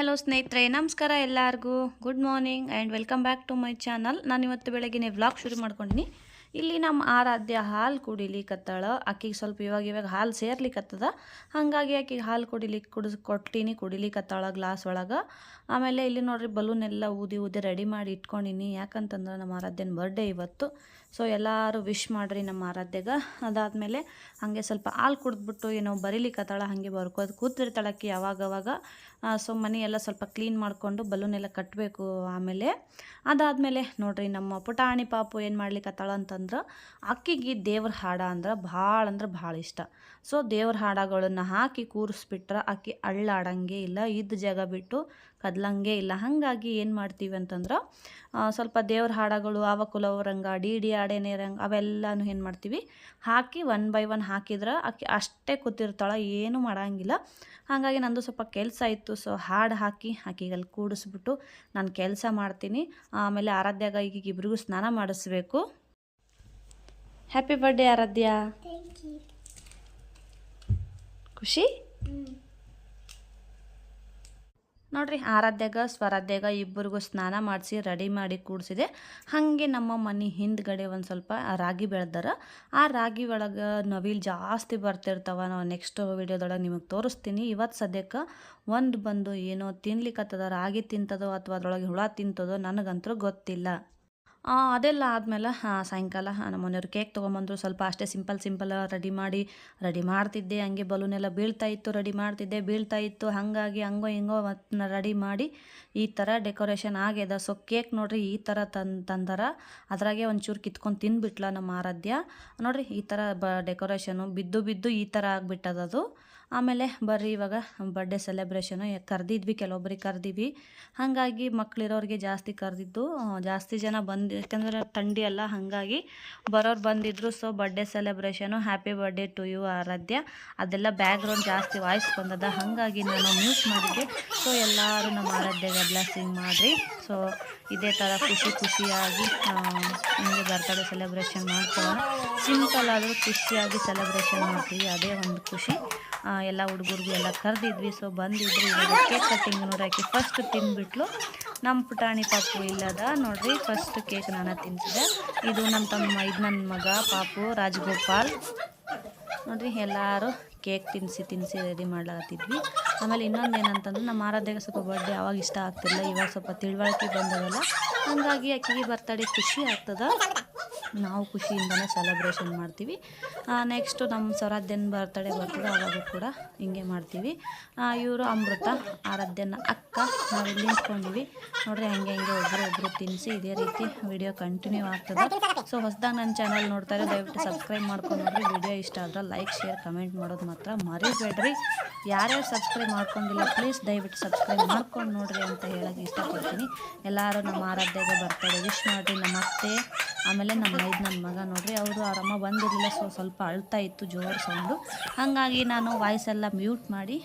Hello ಸ್ನೇಹಿತರೆ, ನಮಸ್ಕಾರ ಎಲ್ಲರಿಗೂ. Good morning and welcome back to my channel. ನಾನು ಇವತ್ತು ಬೆಳಗ್ಗೆ ವ್ಲಾಗ್ ಶುರು ಮಾಡ್ಕೊಂಡಿನಿ. ಇಲ್ಲಿ ನಮ್ಮ ಆರಾಧ್ಯ ಹಾಲು ಕುಡಿಲಿಕ್ಕತ್ತಾಳ. ಆಕಿಗೆ ಸ್ವಲ್ಪ ಇವಾಗ ಹಾಲು ಸೇರ್ಲಿಕ್ಕತ್ತದ. ಹಾಗಾಗಿ ಆಕಿಗೆ ಹಾಲು ಕೊಟ್ಟಿನಿ, ಕುಡಿಲಿಕ್ಕತ್ತಾಳ ಗ್ಲಾಸ್ ಒಳಗೆ. ಆಮೇಲೆ ಇಲ್ಲಿ ನೋಡ್ರಿ ಬಲೂನ್ ಎಲ್ಲ ಊದಿ ರೆಡಿ ಮಾಡಿ ಇಟ್ಕೊಂಡಿನಿ. ಯಾಕಂತಂದ್ರೆ ನಮ್ಮ ಆರಾಧ್ಯನ ಬರ್ಡೇ ಇವತ್ತು. ಸೊ ಎಲ್ಲರೂ ವಿಶ್ ಮಾಡಿರಿ ನಮ್ಮ ಆರಾಧ್ಯಗೆ. ಅದಾದಮೇಲೆ ಹಾಗೆ ಸ್ವಲ್ಪ ಹಾಲು ಕುಡಿದ್ಬಿಟ್ಟು ಏನೋ ಬರೀಲಿಕ್ಕತ್ತಾಳ, ಹಾಗೆ ಬರ್ಕೋದು ಕೂತಿರ್ತಾಳಕ್ಕೆ ಯಾವಾಗವಾಗ. ಸೊ ಮನೆ ಎಲ್ಲ ಸ್ವಲ್ಪ ಕ್ಲೀನ್ ಮಾಡಿಕೊಂಡು ಬಲೂನ್ ಎಲ್ಲ ಕಟ್ಟಬೇಕು. ಆಮೇಲೆ ಅದಾದಮೇಲೆ ನೋಡ್ರಿ ನಮ್ಮ ಪುಟಾಣಿ ಪಾಪು ಏನು ಮಾಡ್ಲಿಕ್ಕತ್ತಾಳ ಅಂತಂದ್ರೆ ಅಕ್ಕಿಗೆ ದೇವ್ರ ಹಾಡ ಅಂದ್ರೆ ಭಾಳ ಇಷ್ಟ. ಸೊ ದೇವ್ರ ಹಾಡಗಳನ್ನು ಹಾಕಿ ಕೂರಿಸ್ಬಿಟ್ರೆ ಅಕ್ಕಿ ಅಳ್ಳಾಡಂಗೆ ಇಲ್ಲ, ಇದ್ದ ಜಾಗ ಬಿಟ್ಟು ಕದ್ಲಂಗೆ ಇಲ್ಲ. ಹಾಗಾಗಿ ಏನು ಮಾಡ್ತೀವಿ ಅಂತಂದ್ರೆ ಸ್ವಲ್ಪ ದೇವ್ರ ಹಾಡಗಳು ಆವ ಕುಲವರಂಗ ಡಿ ಡಿ ಆಡೇನೇ ರಂಗ ಅವೆಲ್ಲನೂ ಏನು ಮಾಡ್ತೀವಿ ಹಾಕಿ 1 by 1 ಹಾಕಿದ್ರೆ ಅಕ್ಕಿ ಅಷ್ಟೇ ಕೂತಿರ್ತಾಳೆ, ಏನೂ ಮಾಡೋಂಗಿಲ್ಲ. ಹಾಗಾಗಿ ನಂದು ಸ್ವಲ್ಪ ಕೆಲಸ ಇತ್ತು. ಸೊ ಹಾಡು ಹಾಕಿ ಆಕಿಗಲ್ಲಿ ಕೂಡಿಸ್ಬಿಟ್ಟು ನಾನು ಕೆಲಸ ಮಾಡ್ತೀನಿ. ಆಮೇಲೆ ಆರಾಧ್ಯಾಗ ಈಗ ಇಬ್ರಿಗೂ ಸ್ನಾನ ಮಾಡಿಸ್ಬೇಕು. ಹ್ಯಾಪಿ ಬರ್ಡೇ ಆರಾಧ್ಯ. ಖುಷಿ ನೋಡ್ರಿ, ಆರಾಧ್ಯಾಗ ಸ್ವರಾಧ್ಯಾಗ ಇಬ್ಬರಿಗೂ ಸ್ನಾನ ಮಾಡಿಸಿ ರೆಡಿ ಮಾಡಿ ಕೂಡಿಸಿದೆ. ಹಾಗೆ ನಮ್ಮ ಮನೆ ಹಿಂದ್ಗಡೆ ಒಂದು ಸ್ವಲ್ಪ ರಾಗಿ ಬೆಳೆದಾರ. ಆ ರಾಗಿ ಒಳಗೆ ನವಿಲು ಜಾಸ್ತಿ ಬರ್ತಿರ್ತಾವ. ನಾವು ನೆಕ್ಸ್ಟ್ ವಿಡಿಯೋದೊಳಗೆ ನಿಮಗೆ ತೋರಿಸ್ತೀನಿ. ಇವತ್ತು ಸದ್ಯಕ್ಕೆ ಒಂದು ಬಂದು ಏನೋ ತಿನ್ಲಿಕ್ಕತ್ತದ, ರಾಗಿ ತಿಂತದೋ ಅಥವಾ ಅದರೊಳಗೆ ಹುಳ ತಿಂತದೋ ನನಗಂತೂ ಗೊತ್ತಿಲ್ಲ. ಅದೆಲ್ಲ ಆದಮೇಲೆ ಸಾಯಂಕಾಲ ನಮ್ಮ ಮನೆಯವ್ರು ಕೇಕ್ ತೊಗೊಂಬಂದರು. ಸ್ವಲ್ಪ ಅಷ್ಟೇ ಸಿಂಪಲ್ ರೆಡಿ ಮಾಡ್ತಿದ್ದೆ. ಹಂಗೆ ಬಲೂನೆಲ್ಲ ಬೀಳ್ತಾ ಇತ್ತು. ಹಾಗಾಗಿ ಹಂಗೋ ಹಿಂಗೋ ರೆಡಿ ಮಾಡಿ ಈ ಥರ ಡೆಕೋರೇಷನ್ ಆಗ್ಯದ. ಸೊ ಕೇಕ್ ನೋಡ್ರಿ ಈ ಥರ ತಂದಾರ. ಅದ್ರಾಗೆ ಒಂಚೂರು ಕಿತ್ಕೊಂಡು ತಿಂದ್ಬಿಟ್ಲ ನಮ್ಮ ಆರಾಧ್ಯ. ನೋಡ್ರಿ ಈ ಥರ ಡೆಕೋರೇಷನು ಬಿದ್ದು ಈ ಥರ ಆಗಿಬಿಟ್ಟದದು. ಆಮೇಲೆ ಬರ್ರಿ ಇವಾಗ ಬರ್ಡೇ ಸೆಲೆಬ್ರೇಷನು ಕರೆದಿದ್ವಿ, ಕೆಲವೊಬ್ರಿಗೆ ಕರೆದಿದ್ವಿ. ಹಾಗಾಗಿ ಮಕ್ಕಳಿರೋರಿಗೆ ಜಾಸ್ತಿ ಕರೆದಿದ್ದು, ಜಾಸ್ತಿ ಜನ ಯಾಕಂದ್ರೆ ಥಂಡಿ ಅಲ್ಲ, ಹಾಗಾಗಿ ಬರೋರು ಬಂದಿದ್ರು. So birthday celebration happy birthday to you Aaradhya ಅದೆಲ್ಲ ಬ್ಯಾಕ್ಗ್ರೌಂಡ್ ಜಾಸ್ತಿ ವಾಯ್ಸ್ ಬಂದದ, ಹಾಗಾಗಿ ನಾನು ಮ್ಯೂಟ್ ಮಾಡಿದ್ದೆ. ಸೊ ಎಲ್ಲರೂ ನಮ್ಮ ಆರಾಧ್ಯಗೆ ಬ್ಲೆಸ್ಸಿಂಗ್ ಮಾಡಿರಿ. ಸೊ ಇದೇ ಥರ ಖುಷಿಯಾಗಿ ಹಿಂಗೆ ಬರ್ತಡೇ ಸೆಲೆಬ್ರೇಷನ್ ಮಾಡ್ಕೊಳ್ಳೋಣ. ಸಿಂಪಲ್ ಆದರೂ ಖುಷಿಯಾಗಿ ಸೆಲೆಬ್ರೇಷನ್ ಮಾಡ್ತೀವಿ, ಅದೇ ಒಂದು ಖುಷಿ. ಎಲ್ಲ ಹುಡುಗರಿಗೂ ಎಲ್ಲ ಕರೆದಿದ್ವಿ. ಸೊ ಬಂದಿದ್ರು. ಇವಾಗ ಕೇಕ್ ಕಟ್ಟಿಂಗ್ ನೋಡೋಕೆ ಫಸ್ಟ್ ತಿಂದ್ಬಿಟ್ಲು. ನಮ್ಮ ಪುಟಾಣಿ ಪಾಪು ಇಲ್ಲದ ನೋಡ್ರಿ, ಫಸ್ಟ್ ಕೇಕ್ ನಾನು ತಿನ್ನಿಸಿದೆ. ಇದು ನನ್ನ ಮಗ ಪಾಪು ರಾಜಗೋಪಾಲ್. ನೋಡ್ರಿ ಎಲ್ಲರೂ ಕೇಕ್ ತಿನ್ನಿಸಿ ರೆಡಿ ಮಾಡ್ಲಾತಿದ್ವಿ. ಆಮೇಲೆ ಇನ್ನೊಂದು ಏನಂತಂದ್ರೆ ನಮ್ಮ ಆರಾಧ್ಯಗೆ ಸ್ವಲ್ಪ ಬರ್ಡೇ ಅವಾಗ ಇಷ್ಟ ಆಗ್ತಿಲ್ಲ, ಇವಾಗ ಸ್ವಲ್ಪ ತಿಳುವಳಿಕೆ ಬಂದದಲ್ಲ, ಹಾಗಾಗಿ ಆಕೆಗೆ ಬರ್ತಡೇ ಖುಷಿ ಆಗ್ತದೆ. ನಾವು ಖುಷಿಯಿಂದನೇ ಸೆಲೆಬ್ರೇಷನ್ ಮಾಡ್ತೀವಿ. ನೆಕ್ಸ್ಟು ನಮ್ಮ ಸ್ವರಾಧ್ಯನ ಬರ್ತಡೇ ಬರ್ತದೆ, ಅವಾಗ ಕೂಡ ಹಿಂಗೆ ಮಾಡ್ತೀವಿ. ಇವರು ಅಮೃತ ಆರಾಧ್ಯನ ಅಕ್ಕ. ನಾವಿಲ್ಲಿ ನಿಂತ್ಕೊಂಡಿವಿ ನೋಡ್ರಿ. ಹಂಗೆ ಒಬ್ಬರು ತಿನ್ನಿಸಿ ಇದೇ ರೀತಿ ವಿಡಿಯೋ ಕಂಟಿನ್ಯೂ ಆಗ್ತದೆ. ಸೊ ಹೊಸದಾಗಿ ನನ್ನ ಚಾನಲ್ ನೋಡ್ತಾರೆ, ದಯವಿಟ್ಟು ಸಬ್ಸ್ಕ್ರೈಬ್ ಮಾಡ್ಕೊಂಡು ನೋಡ್ರಿ. ವಿಡಿಯೋ ಇಷ್ಟ ಆದ್ರೆ ಲೈಕ್ ಶೇರ್ ಕಮೆಂಟ್ ಮಾಡೋದು ಮಾತ್ರ ಮರಿಬೇಡ್ರಿ. ಯಾರ್ಯಾರು ಸಬ್ಸ್ಕ್ರೈಬ್ ಮಾಡ್ಕೊಂಡಿಲ್ಲ ಪ್ಲೀಸ್ ದಯವಿಟ್ಟು ಸಬ್ಸ್ಕ್ರೈಬ್ ಮಾಡ್ಕೊಂಡು ನೋಡ್ರಿ ಅಂತ ಹೇಳೋಕ್ಕೆ ಇಷ್ಟಪಡ್ತೀನಿ. ಎಲ್ಲರೂ ನಮ್ಮ ಆರಾಧ್ಯಗೆ ಬರ್ತಡೇ ವಿಶ್ ಮಾಡಿರಿ. ನಮ್ಮ ಅತ್ತೆ ಆಮೇಲೆ ನಮ್ಮ ಮಗ ನೋಡ್ರಿ, ಅವರು ಆರಾಮ ಬಂದಿರಲಿಲ್ಲ. ಸೊ ಸ್ವಲ್ಪ ಅಳ್ತಾ ಇತ್ತು, ಜೋರು ಸೌಂಡು. ಹಾಗಾಗಿ ನಾನು ವಾಯ್ಸ್ ಎಲ್ಲ ಮ್ಯೂಟ್ ಮಾಡಿ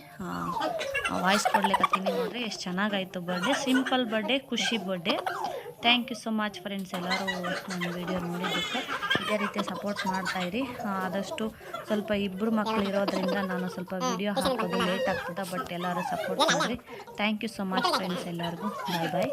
ವಾಯ್ಸ್ ಕೊಡ್ಲಿಕ್ಕತ್ತೀನಿ. ನೋಡ್ರಿ ಎಷ್ಟು ಚೆನ್ನಾಗಾಯಿತು ಬರ್ಡೇ. ಸಿಂಪಲ್ ಬರ್ಡೇ, ಖುಷಿ birthday. Thank you so much friends. ಎಲ್ಲರೂ ನನ್ನ ವಿಡಿಯೋ ನೋಡಿದ್ದಕ್ಕೆ ಇದೇ ರೀತಿ ಸಪೋರ್ಟ್ ಮಾಡ್ತಾಯಿರಿ. ಆದಷ್ಟು ಸ್ವಲ್ಪ ಇಬ್ಬರು ಮಕ್ಕಳು ಇರೋದ್ರಿಂದ ನಾನು ಸ್ವಲ್ಪ ವಿಡಿಯೋ ಹಾಕೋದು ಲೇಟ್ ಆಗ್ತದೆ, ಬಟ್ ಎಲ್ಲರೂ ಸಪೋರ್ಟ್ ಮಾಡಿರಿ. Thank you so much friends. ಎಲ್ಲರಿಗೂ ಬಾಯ್.